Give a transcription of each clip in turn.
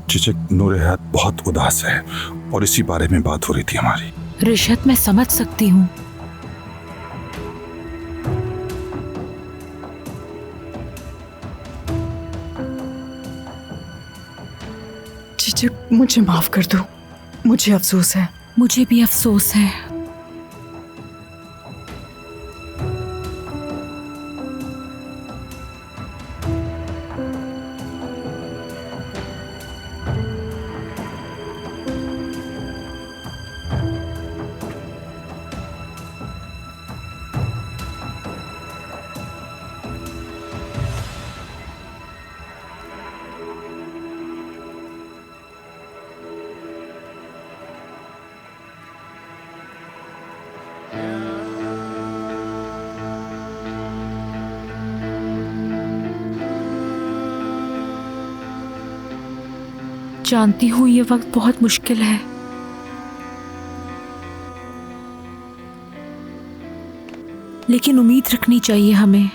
चिचक नूर हयात बहुत उदास है और इसी बारे में बात हो रही थी हमारी। रिशत, मैं समझ सकती हूँ। चिचक, मुझे माफ कर दो, मुझे अफसोस है। मुझे भी अफसोस है। जानती हूँ ये वक्त बहुत मुश्किल है, लेकिन उम्मीद रखनी चाहिए हमें।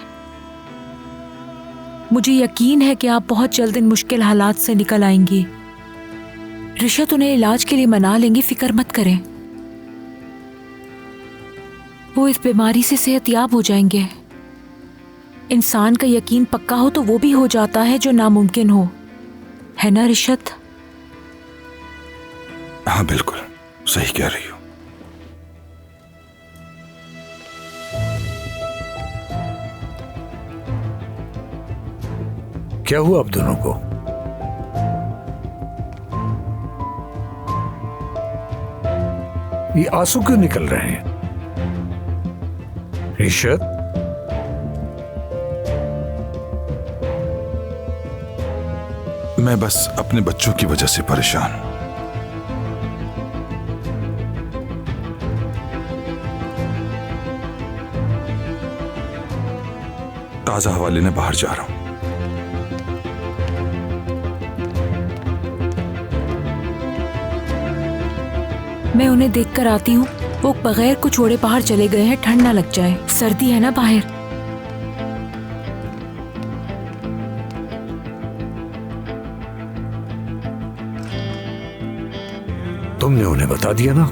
मुझे यकीन है कि आप बहुत जल्द इन मुश्किल हालात से निकल आएंगी। रिशत उन्हें इलाज के लिए मना लेंगी, फिक्र मत करें। वो इस बीमारी से सेहतयाब हो जाएंगे। इंसान का यकीन पक्का हो तो वो भी हो जाता है जो नामुमकिन हो, है ना रिशत? हाँ बिल्कुल सही कह रही हो। क्या हुआ आप दोनों को? ये आंसू क्यों निकल रहे हैं? रिशत, मैं बस अपने बच्चों की वजह से परेशान हूं। ताजा हवा लेने बाहर जा रहा हूं। मैं उन्हें देखकर आती हूँ। वो बगैर कुछ ओढ़े बाहर चले गए हैं, ठंड ना लग जाए। सर्दी है ना बाहर। तुमने उन्हें बता दिया ना?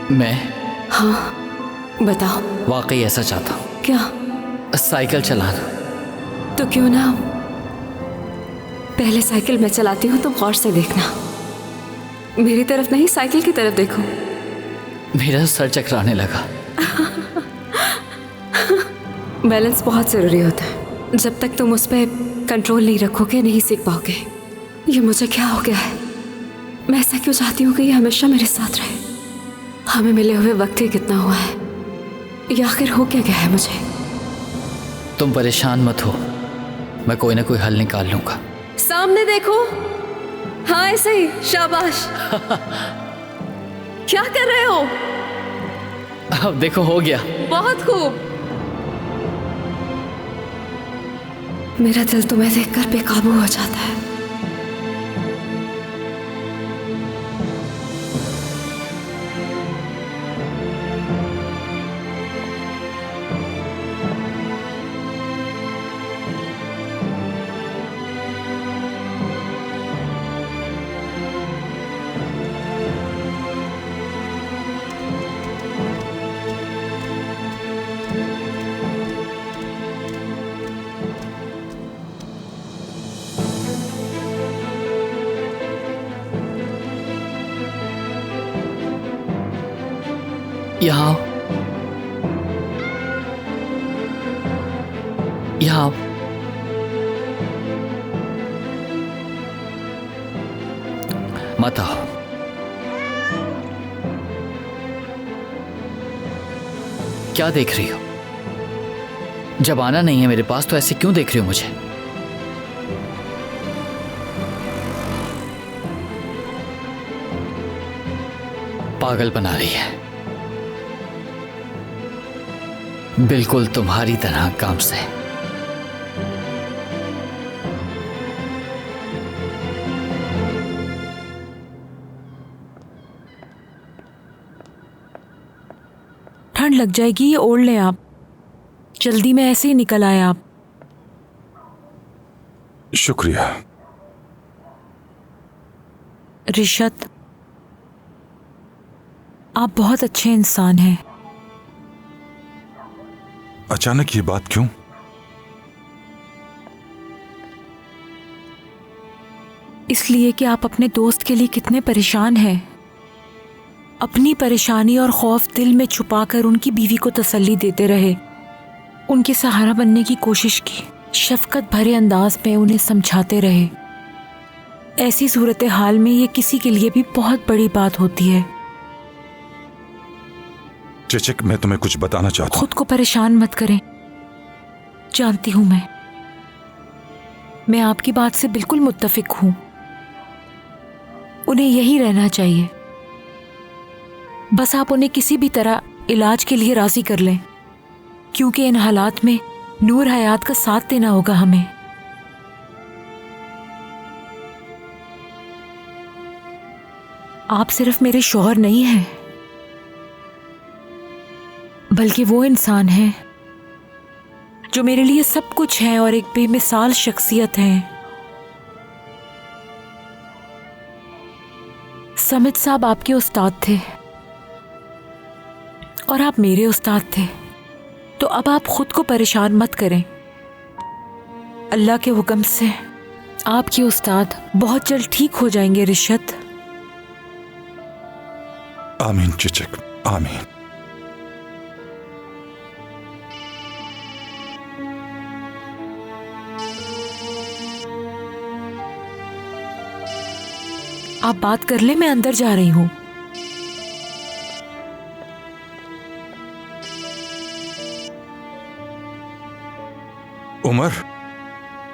मैं? हाँ बताओ। वाकई ऐसा चाहता हूँ। क्या? साइकिल चलाना। तो क्यों ना पहले साइकिल मैं चलाती हूँ, तुम गौर से देखना। मेरी तरफ नहीं, साइकिल की तरफ देखो। मेरा सर चकराने लगा। बैलेंस बहुत जरूरी होता है। जब तक तुम उस पर कंट्रोल नहीं रखोगे नहीं सीख पाओगे। ये मुझे क्या हो गया है? मैं ऐसा क्यों चाहती हूँ कि ये हमेशा मेरे साथ रहे? हमें मिले हुए वक्त ही कितना हुआ है। ये आखिर हो क्या गया है मुझे? तुम परेशान मत हो, मैं कोई ना कोई हल निकाल लूंगा। सामने देखो। हाँ ऐसे ही, शाबाश। क्या कर रहे हो? अब देखो हो गया। बहुत खूब। मेरा दिल तुम्हें देखकर बेकाबू हो जाता है। यहाँ आओ, यहाँ आओ। मत आओ। क्या देख रही हो? जब आना नहीं है मेरे पास तो ऐसे क्यों देख रही हो मुझे? पागल बना रही है, बिल्कुल तुम्हारी तरह काम से। ठंड लग जाएगी, ये ओढ़ लें आप। जल्दी में ऐसे ही निकल आए आप। शुक्रिया। रिशत, आप बहुत अच्छे इंसान हैं। अचानक ये बात क्यों? इसलिए कि आप अपने दोस्त के लिए कितने परेशान हैं। अपनी परेशानी और खौफ दिल में छुपाकर उनकी बीवी को तसल्ली देते रहे, उनके सहारा बनने की कोशिश की, शफकत भरे अंदाज में उन्हें समझाते रहे। ऐसी सूरत हाल में ये किसी के लिए भी बहुत बड़ी बात होती है। चेचक, मैं तुम्हें कुछ बताना चाहता हूँ। खुद को परेशान मत करें। जानती हूं मैं आपकी बात से बिल्कुल मुत्तफिक हूं। उन्हें यही रहना चाहिए। बस आप उन्हें किसी भी तरह इलाज के लिए राजी कर लें, क्योंकि इन हालात में नूर हयात का साथ देना होगा हमें। आप सिर्फ मेरे शौहर नहीं हैं, बल्कि वो इंसान हैं जो मेरे लिए सब कुछ है और एक बेमिसाल शख्सियत है। समित साहब आपके उस्ताद थे और आप मेरे उस्ताद थे, तो अब आप खुद को परेशान मत करें। अल्लाह के हुक्म से आपके उस्ताद बहुत जल्द ठीक हो जाएंगे रिशत। आमीन चेचक, आमीन। आप बात कर ले, मैं अंदर जा रही हूं। उमर,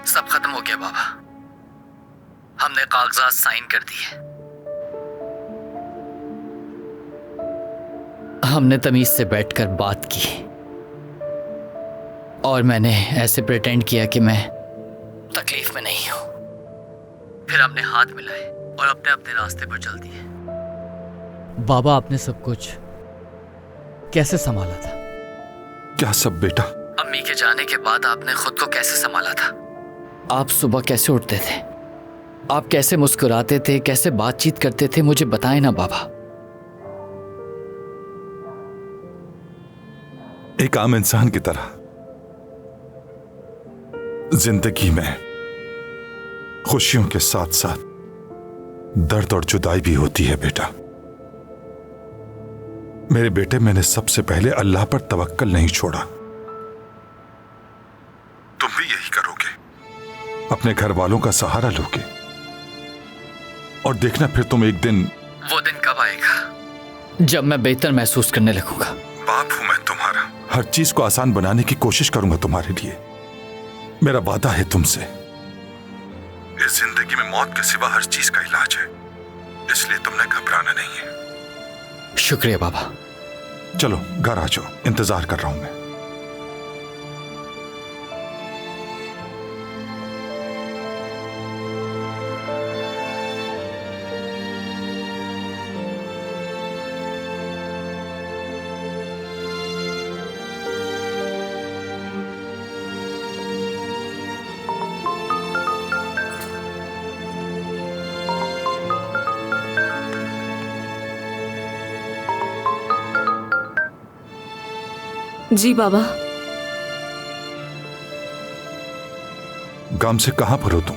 सब खत्म हो गया बाबा। हमने कागजात साइन कर दिए। हमने तमीज से बैठकर बात की और मैंने ऐसे प्रिटेंड किया कि मैं तकलीफ में नहीं हूं। फिर हमने हाथ मिलाए और अपने अपने रास्ते पर चल दिए। बाबा, आपने सब कुछ कैसे संभाला था? क्या सब बेटा? अम्मी के जाने के बाद आपने खुद को कैसे संभाला था? आप सुबह कैसे उठते थे? आप कैसे मुस्कुराते थे, कैसे बातचीत करते थे? मुझे बताएं ना बाबा। एक आम इंसान की तरह। जिंदगी में खुशियों के साथ साथ दर्द और जुदाई भी होती है बेटा। मेरे बेटे, मैंने सबसे पहले अल्लाह पर तवक्कल नहीं छोड़ा। तुम भी यही करोगे, अपने घर वालों का सहारा लोगे और देखना फिर तुम एक दिन। वो दिन कब आएगा जब मैं बेहतर महसूस करने लगूंगा? बाप हूं मैं तुम्हारा, हर चीज को आसान बनाने की कोशिश करूंगा तुम्हारे लिए। मेरा वादा है तुमसे। इस जिंदगी में मौत के सिवा हर चीज का इलाज है, इसलिए तुमने घबराना नहीं है। शुक्रिया बाबा। चलो घर आ जाओ, इंतजार कर रहा हूं मैं। जी बाबा। गांव से कहां पर हो तुम?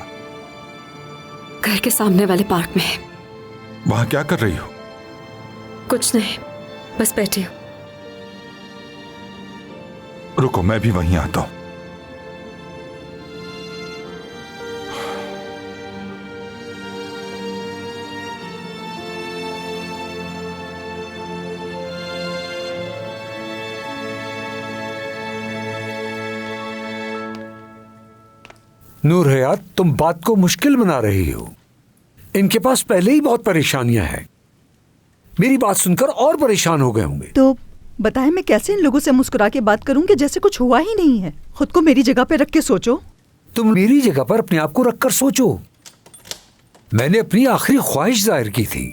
घर के सामने वाले पार्क में। वहां क्या कर रही हो? कुछ नहीं, बस बैठी हूँ। रुको, मैं भी वहीं आता हूं। नूर हयात, तुम बात को मुश्किल बना रही हो। इनके पास पहले ही बहुत परेशानियां हैं। मेरी बात सुनकर और परेशान हो गए होंगे। तो बताएं, मैं कैसे इन लोगों से मुस्कुरा के बात करूं कि जैसे कुछ हुआ ही नहीं है। खुद को मेरी जगह पे रख के सोचो। तुम मेरी जगह पर अपने आप को रखकर सोचो। मैंने अपनी आखिरी ख्वाहिश जाहिर की थी।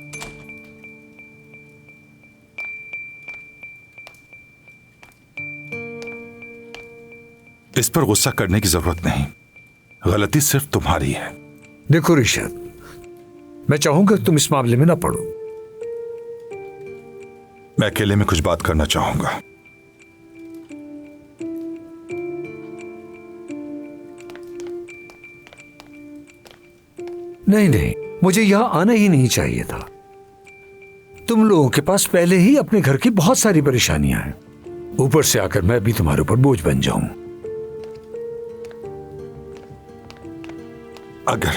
इस पर गुस्सा करने की जरूरत नहीं, गलती सिर्फ तुम्हारी है। देखो रिशद, मैं चाहूंगा कि तुम इस मामले में ना पड़ो। मैं अकेले में कुछ बात करना चाहूंगा। नहीं नहीं, मुझे यहां आना ही नहीं चाहिए था। तुम लोगों के पास पहले ही अपने घर की बहुत सारी परेशानियां हैं, ऊपर से आकर मैं भी तुम्हारे ऊपर बोझ बन जाऊं। अगर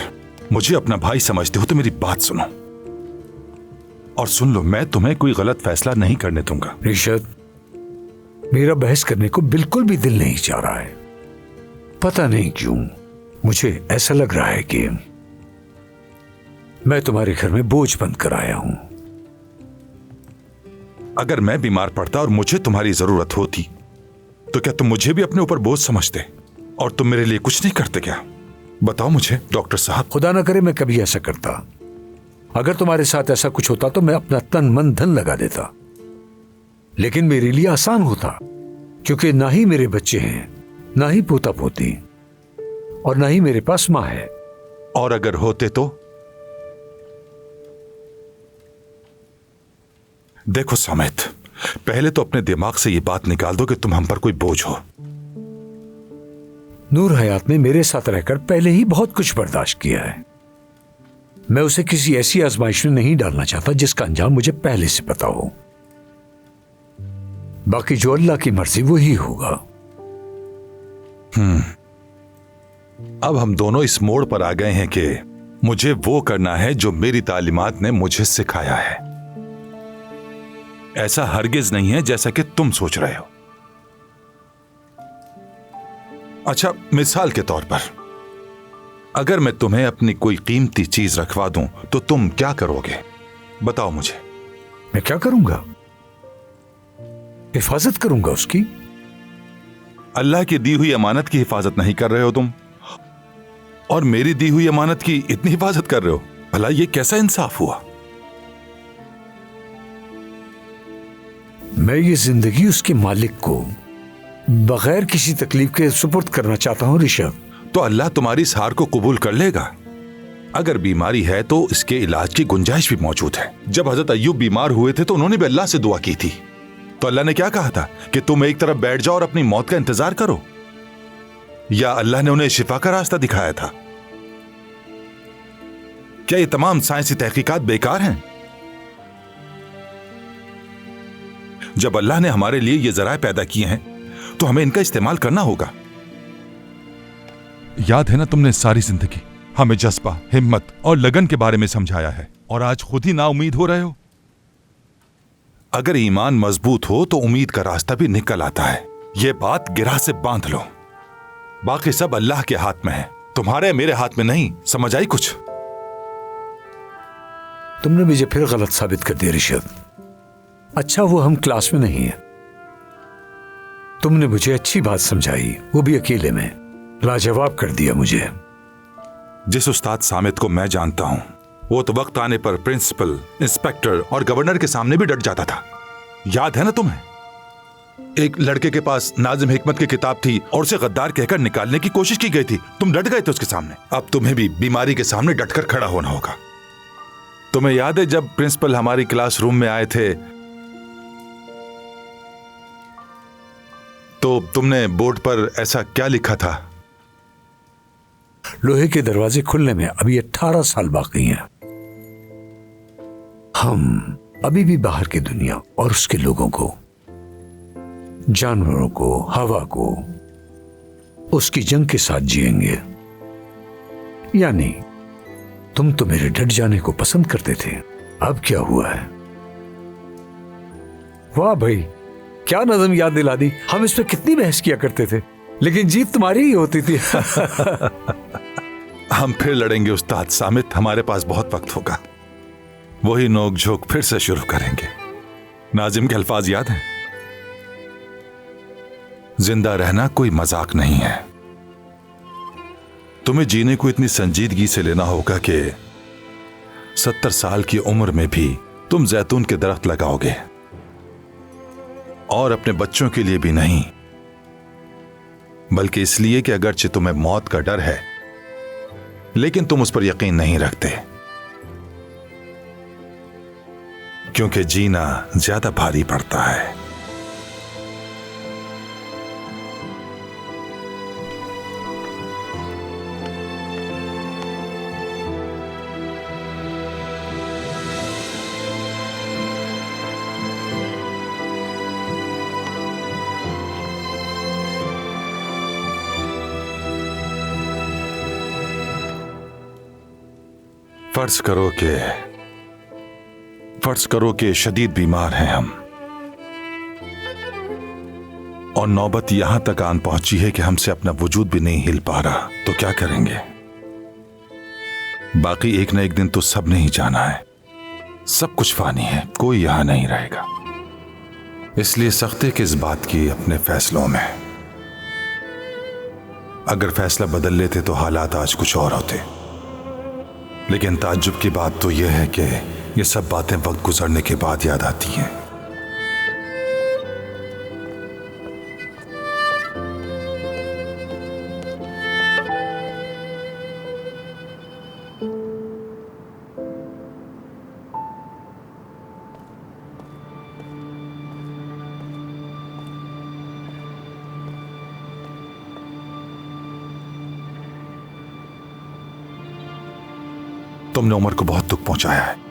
मुझे अपना भाई समझते हो तो मेरी बात सुनो, और सुन लो, मैं तुम्हें कोई गलत फैसला नहीं करने दूंगा। रिशद, मेरा बहस करने को बिल्कुल भी दिल नहीं चाह रहा है। पता नहीं क्यों मुझे ऐसा लग रहा है कि मैं तुम्हारे घर में बोझ बन कर आया हूं। अगर मैं बीमार पड़ता और मुझे तुम्हारी जरूरत होती तो क्या तुम मुझे भी अपने ऊपर बोझ समझते और तुम मेरे लिए कुछ नहीं करते क्या? बताओ मुझे डॉक्टर साहब। खुदा ना करे मैं कभी ऐसा करता। अगर तुम्हारे साथ ऐसा कुछ होता तो मैं अपना तन मन धन लगा देता, लेकिन मेरे लिए आसान होता, क्योंकि ना ही मेरे बच्चे हैं, ना ही पोता पोती, और ना ही मेरे पास मां है। और अगर होते तो? देखो समित, पहले तो अपने दिमाग से ये बात निकाल दो कि तुम हम पर कोई बोझ हो। नूर हयात ने मेरे साथ रहकर पहले ही बहुत कुछ बर्दाश्त किया है। मैं उसे किसी ऐसी आजमाइश में नहीं डालना चाहता जिसका अंजाम मुझे पहले से पता हो। बाकी जो अल्लाह की मर्जी वही होगा। अब हम दोनों इस मोड़ पर आ गए हैं कि मुझे वो करना है जो मेरी तालीमात ने मुझे सिखाया है। ऐसा हरगिज नहीं है जैसा कि तुम सोच रहे हो। अच्छा, मिसाल के तौर पर अगर मैं तुम्हें अपनी कोई कीमती चीज रखवा दूं तो तुम क्या करोगे? बताओ मुझे। मैं क्या करूंगा? हिफाजत करूंगा उसकी। अल्लाह की दी हुई अमानत की हिफाजत नहीं कर रहे हो तुम, और मेरी दी हुई अमानत की इतनी हिफाजत कर रहे हो। भला ये कैसा इंसाफ हुआ? मैं ये जिंदगी उसके मालिक को बगैर किसी तकलीफ के सुपुर्द करना चाहता हूं ऋषभ। तो अल्लाह तुम्हारी इस हार को कबूल कर लेगा। अगर बीमारी है तो इसके इलाज की गुंजाइश भी मौजूद है। जब हजरत अय्यूब बीमार हुए थे तो उन्होंने भी अल्लाह से दुआ की थी, तो अल्लाह ने क्या कहा था कि तुम एक तरफ बैठ जाओ और अपनी मौत का इंतजार करो, या अल्लाह ने उन्हें शिफा का रास्ता दिखाया था? क्या ये तमाम साइंसी तहकीकात बेकार हैं? जब अल्लाह ने हमारे लिए ये जराए पैदा किए हैं तो हमें इनका इस्तेमाल करना होगा। याद है ना, तुमने सारी जिंदगी हमें जज्बा, हिम्मत और लगन के बारे में समझाया है, और आज खुद ही नाउमीद हो रहे हो। अगर ईमान मजबूत हो तो उम्मीद का रास्ता भी निकल आता है। यह बात गिरा से बांध लो। बाकी सब अल्लाह के हाथ में है, तुम्हारे मेरे हाथ में नहीं। समझ आई कुछ? तुमने मुझे फिर गलत साबित कर दिया ऋषभ। अच्छा, वो हम क्लास में नहीं है। तुमने मुझे अच्छी बात समझाई, वो भी अकेले में। लाजवाब कर दिया मुझे। जिस उस्ताद सामित को मैं जानता हूं, वो तो वक्त आने पर प्रिंसिपल, इंस्पेक्टर और गवर्नर के सामने भी डट जाता था। याद है ना तुम्हें? एक लड़के के पास नाजिम हिकमत की किताब थी और उसे गद्दार कहकर निकालने की कोशिश की गई थी। तुम डट गए थे उसके सामने। अब तुम्हें भी बीमारी के सामने डटकर खड़ा होना होगा। तुम्हें याद है जब प्रिंसिपल हमारी क्लासरूम में आए थे तो तुमने बोर्ड पर ऐसा क्या लिखा था? लोहे के दरवाजे खुलने में अभी 18 साल बाकी हैं। हम अभी भी बाहर की दुनिया और उसके लोगों को जानवरों को, हवा को, उसकी जंग के साथ जिएंगे। यानी तुम तो मेरे डट जाने को पसंद करते थे, अब क्या हुआ है? वाह भाई, क्या नज़म याद दिला दी। हम इस पे कितनी बहस किया करते थे, लेकिन जीत तुम्हारी ही होती थी। हम फिर लड़ेंगे उस्ताद सामित, हमारे पास बहुत वक्त होगा। वही नोक झोंक फिर से शुरू करेंगे। नाजिम के अल्फाज याद हैं? जिंदा रहना कोई मजाक नहीं है। तुम्हें जीने को इतनी संजीदगी से लेना होगा कि 70 साल की उम्र में भी तुम जैतून के दरख्त लगाओगे, और अपने बच्चों के लिए भी नहीं, बल्कि इसलिए कि अगरचे तुम्हें मौत का डर है, लेकिन तुम उस पर यकीन नहीं रखते, क्योंकि जीना ज्यादा भारी पड़ता है। फर्ज करो कि शदीद बीमार हैं हम, और नौबत यहां तक आन पहुंची है कि हमसे अपना वजूद भी नहीं हिल पा रहा, तो क्या करेंगे? बाकी एक न एक दिन तो सब ने ही जाना है। सब कुछ फानी है, कोई यहां नहीं रहेगा। इसलिए सख्ती किस बात की अपने फैसलों में। अगर फैसला बदल लेते तो हालात आज कुछ और होते, लेकिन ताज्जुब की बात तो यह है कि ये सब बातें वक्त गुजरने के बाद याद आती हैं। तुमने उमर को बहुत दुख पहुंचाया है।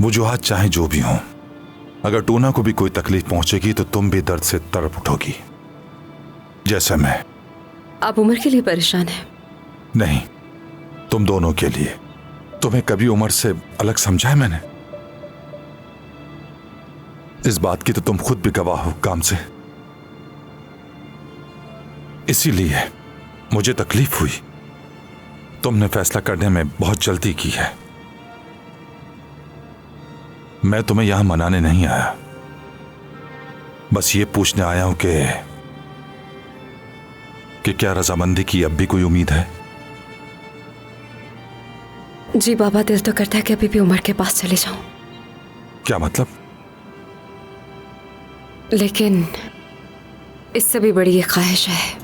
वजूहात चाहे जो भी हों, अगर टूना को भी कोई तकलीफ पहुंचेगी तो तुम भी दर्द से तड़प उठोगी, जैसे मैं। आप उमर के लिए परेशान हैं? नहीं, तुम दोनों के लिए। तुम्हें कभी उमर से अलग समझा है मैंने? इस बात की तो तुम खुद भी गवाह हो काम से। इसीलिए मुझे तकलीफ हुई। तुमने फैसला करने में बहुत जल्दी की है। मैं तुम्हें यहां मनाने नहीं आया, बस ये पूछने आया हूं कि क्या रजामंदी की अब भी कोई उम्मीद है? जी बाबा, दिल तो करता है कि अभी भी उमर के पास चले जाऊं। क्या मतलब? लेकिन इससे भी बड़ी एक ख्वाहिश है।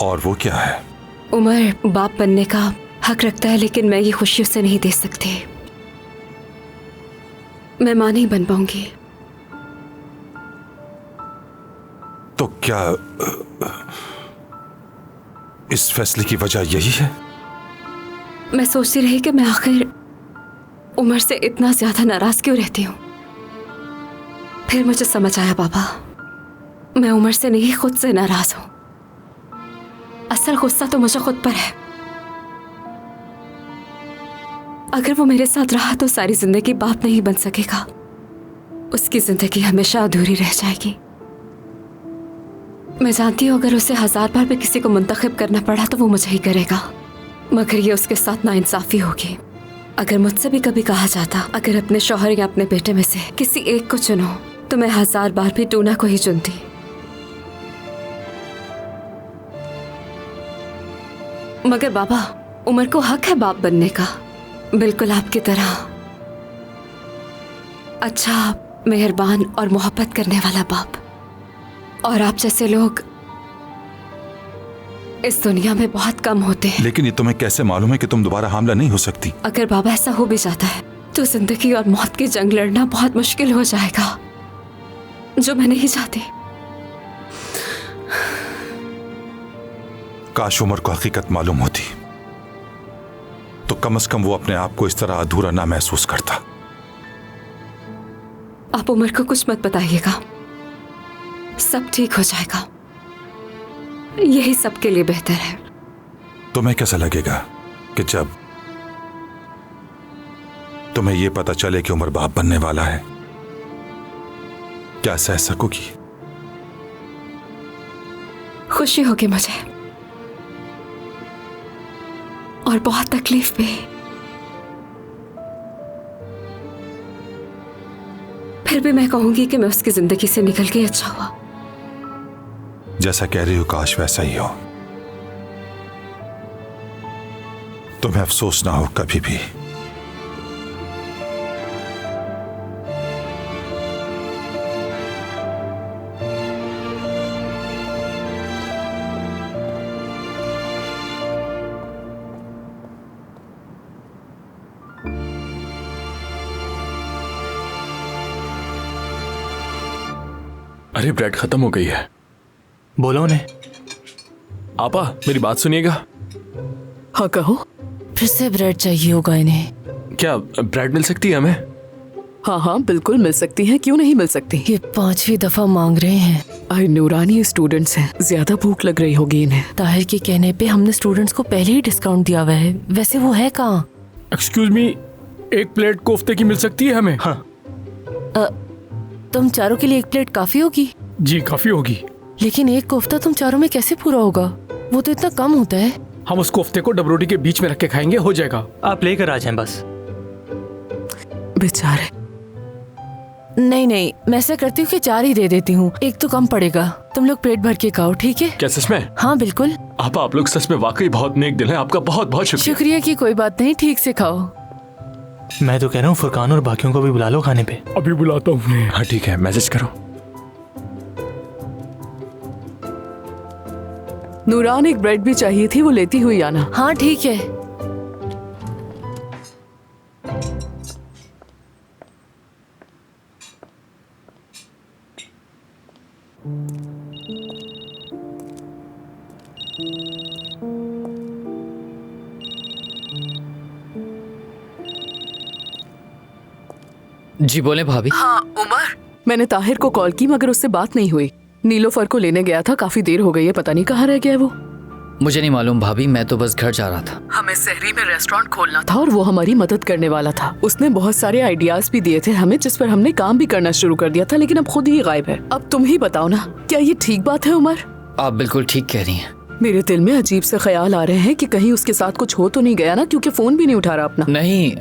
और वो क्या है? उमर बाप बनने का हक रखता है, लेकिन मैं ये खुशी उसे नहीं दे सकती। मैं मां नहीं बन पाऊंगी। तो क्या इस फैसले की वजह यही है? मैं सोचती रही कि मैं आखिर उमर से इतना ज्यादा नाराज क्यों रहती हूँ। फिर मुझे समझ आया बाबा, मैं उमर से नहीं, खुद से नाराज हूं। असल गुस्सा तो मुझे खुद पर है। अगर वो मेरे साथ रहा तो सारी जिंदगी बाप नहीं बन सकेगा। उसकी जिंदगी हमेशा अधूरी रह जाएगी। मैं जानती हूँ अगर उसे 1000 बार भी किसी को मुंतखब करना पड़ा तो वो मुझे ही करेगा, मगर ये उसके साथ नाइंसाफी होगी। अगर मुझसे भी कभी कहा जाता अगर अपने शौहर या अपने बेटे में से किसी एक को चुनो, तो मैं 1000 बार भी टूना को ही चुनती। मगर बाबा, उमर को हक है बाप बनने का, बिल्कुल आपकी तरह। अच्छा, मेहरबान और मोहब्बत करने वाला बाप। और आप जैसे लोग इस दुनिया में बहुत कम होते हैं। लेकिन ये तुम्हें कैसे मालूम है कि तुम दोबारा हामला नहीं हो सकती? अगर बाबा ऐसा हो भी जाता है तो जिंदगी और मौत की जंग लड़ना बहुत मुश्किल हो जाएगा, जो मैं नहीं चाहती। काश उमर को हकीकत मालूम होती, तो कम से कम वो अपने आप को इस तरह अधूरा ना महसूस करता। आप आप उमर को कुछ मत बताइएगा, सब ठीक हो जाएगा। यही सबके लिए बेहतर है। तुम्हें कैसा लगेगा कि जब तुम्हें यह पता चले कि उमर बाप बनने वाला है, क्या सह सकोगी? खुशी होगी मुझे और बहुत तकलीफ भी। फिर भी मैं कहूंगी कि मैं उसकी जिंदगी से निकल के अच्छा हुआ। जैसा कह रही हो काश वैसा ही हो। तुम्हें अफसोस ना हो कभी भी। अरे ब्रेड खत्म हो गई है। बोलो उन्हें। आपा मेरी बात सुनिएगा। हाँ कहो। फिर से ब्रेड चाहिए होगा इन्हें। क्या ब्रेड मिल सकती है हमें? हाँ हाँ बिल्कुल मिल सकती है, क्यों नहीं मिल सकती। ये 5वीं दफा मांग रहे हैं। अरे नूरानी स्टूडेंट्स हैं, ज्यादा भूख लग रही होगी इन्हें। ताहिर के कहने पे हमने स्टूडेंट्स को पहले ही डिस्काउंट दिया हुआ है। वैसे वो है कहाँ? एक्सक्यूज मी, 1 प्लेट कोफ्ते की मिल सकती है हमें? हाँ। तुम चारों के लिए 1 प्लेट काफी होगी? जी काफी होगी। लेकिन 1 कोफ्ता तुम चारों में कैसे पूरा होगा? वो तो इतना कम होता है। हम उस कोफ्ते को डब रोटी के बीच में रख के खाएंगे, हो जाएगा। आप लेकर आ जाएं बस। बेचारे। नहीं नहीं, मैं ऐसा करती हूँ कि 4 ही दे देती हूँ, 1 तो कम पड़ेगा। तुम लोग पेट भर के खाओ, ठीक है? क्या सच में? हाँ बिल्कुल। आप लोग सच में वाकई बहुत नेक दिल हैं। आपका बहुत बहुत शुक्रिया। शुक्रिया की कोई बात नहीं, ठीक से खाओ। मैं तो कह रहा हूँ फुरकान और बाकियों को भी बुला लो खाने पे। अभी बुलाता हूँ उन्हें। हाँ ठीक है, मैसेज करो। नूरान एक ब्रेड भी चाहिए थी, वो लेती हुई आना। हाँ ठीक है। जी बोले भाभी। हाँ उमर, मैंने ताहिर को कॉल की मगर उससे बात नहीं हुई। नीलोफर को लेने गया था, काफी देर हो गई है, पता नहीं कहाँ रह गया है वो। मुझे नहीं मालूम भाभी, मैं तो बस घर जा रहा था। हमें शहरी में रेस्टोरेंट खोलना था और वो हमारी मदद करने वाला था। उसने बहुत सारे आइडियाज भी दिए थे हमें, जिस पर हमने काम भी करना शुरू कर दिया था, लेकिन अब खुद ही गायब है। अब तुम ही बताओ ना, क्या ये ठीक बात है उमर? आप बिल्कुल ठीक कह रही हैं। मेरे दिल में अजीब से ख्याल आ रहे हैं कि कहीं उसके साथ कुछ हो तो नहीं गया ना, क्योंकि फोन भी नहीं उठा रहा अपना। नहीं,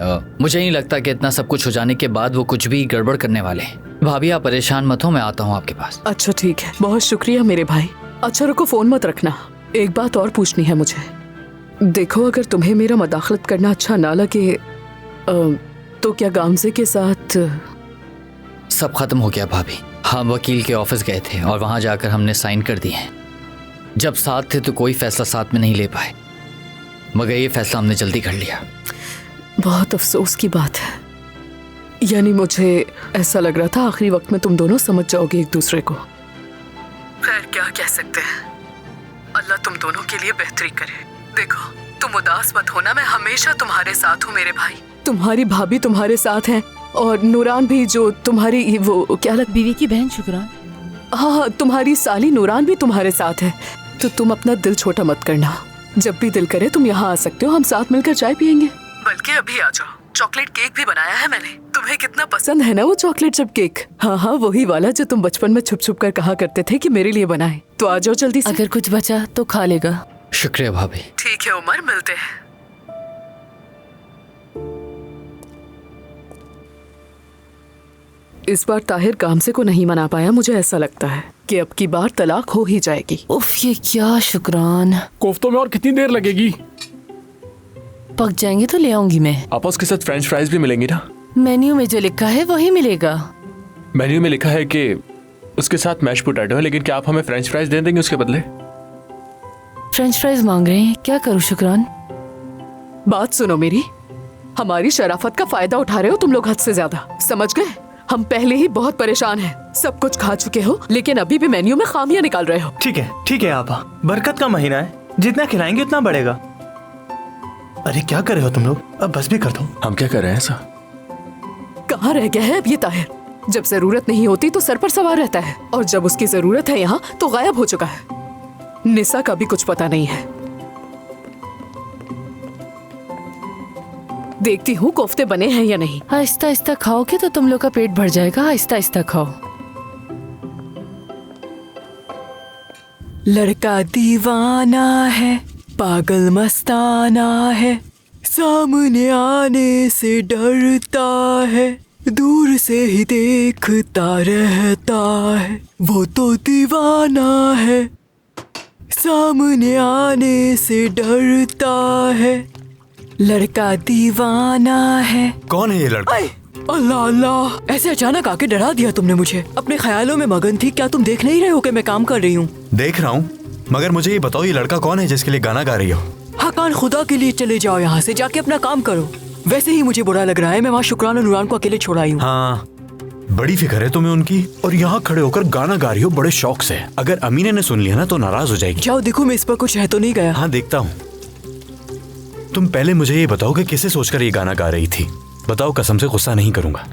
मुझे नहीं लगता कि इतना सब कुछ हो जाने के बाद वो कुछ भी गड़बड़ करने वाले हैं। भाभी आप परेशान मत हो, मैं आता हूँ आपके पास। अच्छा ठीक है, बहुत शुक्रिया मेरे भाई। अच्छा रुको, फोन मत रखना, एक बात और पूछनी है मुझे। देखो अगर तुम्हें मेरा मदाखलत करना अच्छा ना लगे तो क्या गामजे के साथ सब खत्म हो गया भाभी। हम वकील के ऑफिस गए थे और वहां जाकर हमने साइन कर दिए हैं। जब साथ थे तो कोई फैसला साथ में नहीं ले पाए, मगर ये फैसला हमने जल्दी कर लिया। बहुत अफसोस की बात है। यानी मुझे ऐसा लग रहा था आखिरी वक्त में तुम दोनों समझ जाओगे एक दूसरे को। खैर क्या कह सकते हैं, अल्लाह तुम दोनों के लिए बेहतरी करे। देखो तुम उदास मत होना, मैं हमेशा तुम्हारे साथ हूँ मेरे भाई। तुम्हारी भाभी तुम्हारे साथ है और नूरान भी, जो तुम्हारी वो क्या लग बीवी की बहन शुक्रान। हाँ, तुम्हारी साली नूरान भी तुम्हारे साथ है। तो तुम अपना दिल छोटा मत करना, जब भी दिल करे तुम यहाँ आ सकते हो, हम साथ मिलकर चाय पियेंगे। बल्कि अभी आ जाओ, चॉकलेट केक भी बनाया है मैंने। तुम्हें कितना पसंद है ना वो चॉकलेट चिप केक। हाँ हाँ वही वाला जो तुम बचपन में छुप छुप कर कहा करते थे कि मेरे लिए बनाए। तो आ जाओ जल्दी से। अगर कुछ बचा तो खा लेगा। शुक्रिया भाभी। ठीक है उमर, मिलते हैं। इस बार ताहिर गामसे को नहीं मना पाया। मुझे ऐसा लगता है कि अब की बार तलाक हो ही जाएगी। उफ ये क्या शुक्रान। कोफ्तों में और कितनी देर लगेगी? पक जाएंगे तो ले आऊंगी मैं। आप उसके साथ फ्रेंच फ्राइज भी मिलेंगी ना? मेन्यू में जो लिखा है वही मिलेगा। मेन्यू में लिखा है कि उसके साथ मैश पोटैटो है, लेकिन क्या आप हमें फ्रेंच फ्राइज दे देंगे उसके बदले? फ्रेंच फ्राइज मांग रहे हैं, क्या करूं शुक्रान? बात सुनो मेरी, हमारी शराफत का फायदा उठा रहे हो तुम लोग हद से ज्यादा, समझ गए? हम पहले ही बहुत परेशान हैं, सब कुछ खा चुके हो लेकिन अभी भी मेन्यू में खामियां निकाल रहे हो। ठीक है आपा, बरकत का महीना है, जितना खिलाएंगे उतना बढ़ेगा। अरे क्या कर रहे हो तुम लोग, अब बस भी कर दो। हम क्या कर रहे हैं ऐसा? कहाँ रह गया है अब ये ताहिर? जब जरूरत नहीं होती तो सर पर सवार रहता है, और जब उसकी जरूरत है यहाँ तो गायब हो चुका है। निसा का भी कुछ पता नहीं है। देखती हूँ कोफ्ते बने हैं या नहीं। आहिस्ता आहिस्ता खाओगे तो तुम लोग का पेट भर जाएगा। आहिस्ता आहिस्ता खाओ। लड़का दीवाना है, पागल मस्ताना है, सामने आने से डरता है, दूर से ही देखता रहता है, वो तो दीवाना है, सामने आने से डरता है, लड़का दीवाना है। कौन है ये लड़का? अल्लाह अल्लाह, ऐसे अचानक आके डरा दिया तुमने मुझे। अपने ख्यालों में मगन थी। क्या तुम देख नहीं रहे हो कि मैं काम कर रही हूँ? देख रहा हूँ, मगर मुझे ये बताओ ये लड़का कौन है जिसके लिए गाना गा रही हो? हाकान, खुदा के लिए चले जाओ यहाँ से, जाके अपना काम करो। वैसे ही मुझे बुरा लग रहा है, मैं वहाँ शुक्रान और नूरान को अकेले छोड़ आई हूँ। हाँ, बड़ी फिक्र है तुम्हें उनकी, और यहाँ खड़े होकर गाना गा रही हो बड़े शौक से। अगर अमीना ने सुन लिया ना तो नाराज हो जाएगी। जाओ देखो मैं इस पर कुछ है तो नहीं गया। हाँ देखता हूँ। तुम पहले मुझे ये बताओ कि किसे सोचकर ये गाना गा रही थी? बताओ, कसम से गुस्सा नहीं करूंगा।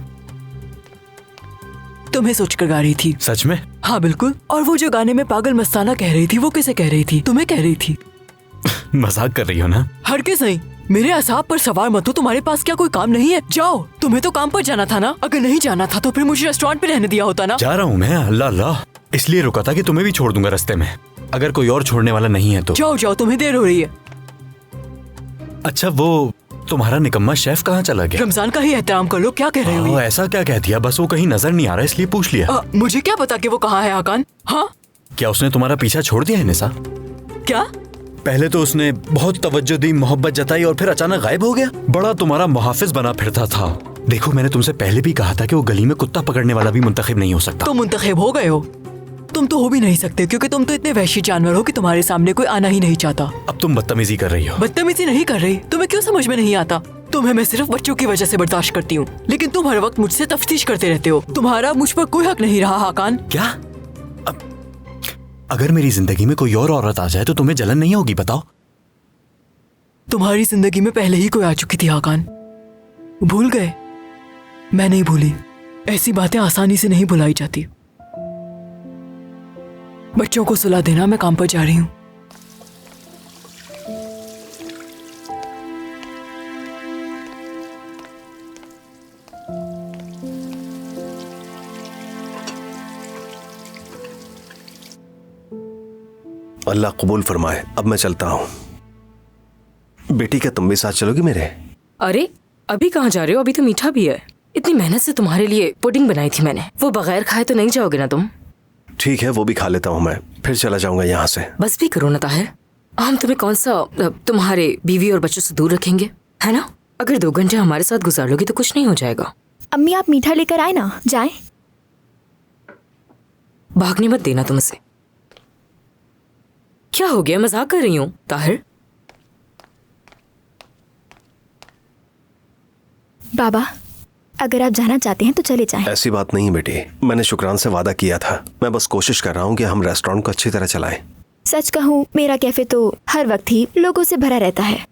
तुम्हें सोचकर गा रही थी? सच में? हाँ बिल्कुल। और वो जो गाने में पागल मस्ताना कह रही थी, वो किसे कह रही थी? तुम्हें कह रही थी। मजाक कर रही हो ना? हरगिज़ नहीं। मेरे असाब पर सवार मत हो। तुम्हारे पास क्या कोई काम नहीं है? जाओ, तुम्हें तो काम पर जाना था ना। अगर नहीं जाना था तो फिर मुझे रेस्टोरेंट पे रहने दिया होता ना। जा रहा हूँ मैं, अल्लाह अल्लाह, इसलिए रुका था कि तुम्हें भी छोड़ दूंगा रास्ते में, अगर कोई और छोड़ने वाला नहीं है तो। जाओ जाओ, तुम्हें देर हो रही है। अच्छा, वो तुम्हारा निकम्मा शेफ कहाँ चला गया? रमजान का ही एहतराम कर लो। क्या कह रहे हो? ऐसा क्या कह दिया? बस वो कहीं नजर नहीं आ रहा इसलिए पूछ लिया। मुझे क्या पता कि वो कहाँ है हाकान? हाँ, क्या उसने तुम्हारा पीछा छोड़ दिया है निसा? क्या? पहले तो उसने बहुत तवज्जो दी, मोहब्बत जताई, और फिर अचानक गायब हो गया। बड़ा तुम्हारा मुहाफिज बना फिरता था। देखो, मैंने तुमसे पहले भी कहा था कि वो गली में कुत्ता पकड़ने वाला भी मुंतखब नहीं हो सकता। तुम मुंतखब हो गए हो। तुम तो हो भी नहीं सकते, क्योंकि तुम तो इतने वहशी जानवर हो कि तुम्हारे सामने कोई आना ही नहीं चाहता। अब तुम बदतमीजी कर रही हो। बदतमीजी नहीं कर रही। तुम्हें क्यों समझ में नहीं आता? तुम्हें मैं सिर्फ बच्चों की वजह से बर्दाश्त करती हूँ, लेकिन तुम हर वक्त मुझसे तफ्तीश करते रहते हो। तुम्हारा मुझ पर कोई हक नहीं रहा हाकान। क्या? अगर मेरी जिंदगी में कोई और औरत आ जाए तो तुम्हें जलन नहीं होगी? बताओ। तुम्हारी जिंदगी में पहले ही कोई आ चुकी थी हाकान। भूल गए? मैं नहीं भूली। ऐसी बातें आसानी से नहीं भुलाई जाती। बच्चों को सुला देना, मैं काम पर जा रही हूँ। अल्लाह कबूल फरमाए। अब मैं चलता हूँ। बेटी, क्या तुम भी साथ चलोगी मेरे? अरे अभी कहाँ जा रहे हो? अभी तो मीठा भी है। इतनी मेहनत से तुम्हारे लिए पुडिंग बनाई थी मैंने, वो बगैर खाए तो नहीं जाओगे ना तुम? ठीक है, वो भी खा लेता हूँ मैं, फिर चला जाऊंगा यहाँ से। बस भी करो ना ताहिर। हम तुम्हें कौन सा तुम्हारे बीवी और बच्चों से दूर रखेंगे, है ना? अगर 2 घंटे हमारे साथ गुजार लोगे तो कुछ नहीं हो जाएगा। अम्मी, आप मीठा लेकर आए ना, जाएं। भागने मत देना तुम उसे। क्या हो गया? मजाक कर रही हूँ ताहिर। बाबा, अगर आप जाना चाहते हैं तो चले जाएं। ऐसी बात नहीं बेटी, मैंने शुक्रान से वादा किया था। मैं बस कोशिश कर रहा हूँ कि हम रेस्टोरेंट को अच्छी तरह चलाएं। सच कहूँ, मेरा कैफे तो हर वक्त ही लोगों से भरा रहता है।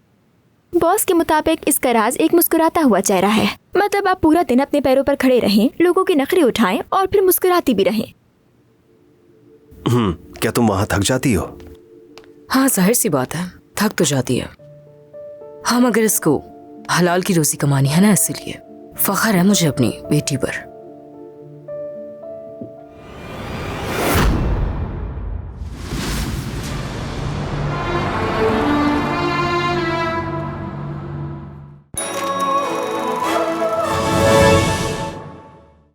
बॉस के मुताबिक इसका राज एक मुस्कुराता हुआ चेहरा है। मतलब आप पूरा दिन अपने पैरों पर खड़े रहें, लोगों की नखरे उठाएं और फिर मुस्कुराती भी रहें। क्या तुम वहाँ थक जाती हो? हाँ, जाहिर सी बात है, थक तो जाती है। हम अगर इसको हलाल की रोजी कमानी है ना, इसलिए फख्र है मुझे अपनी बेटी पर।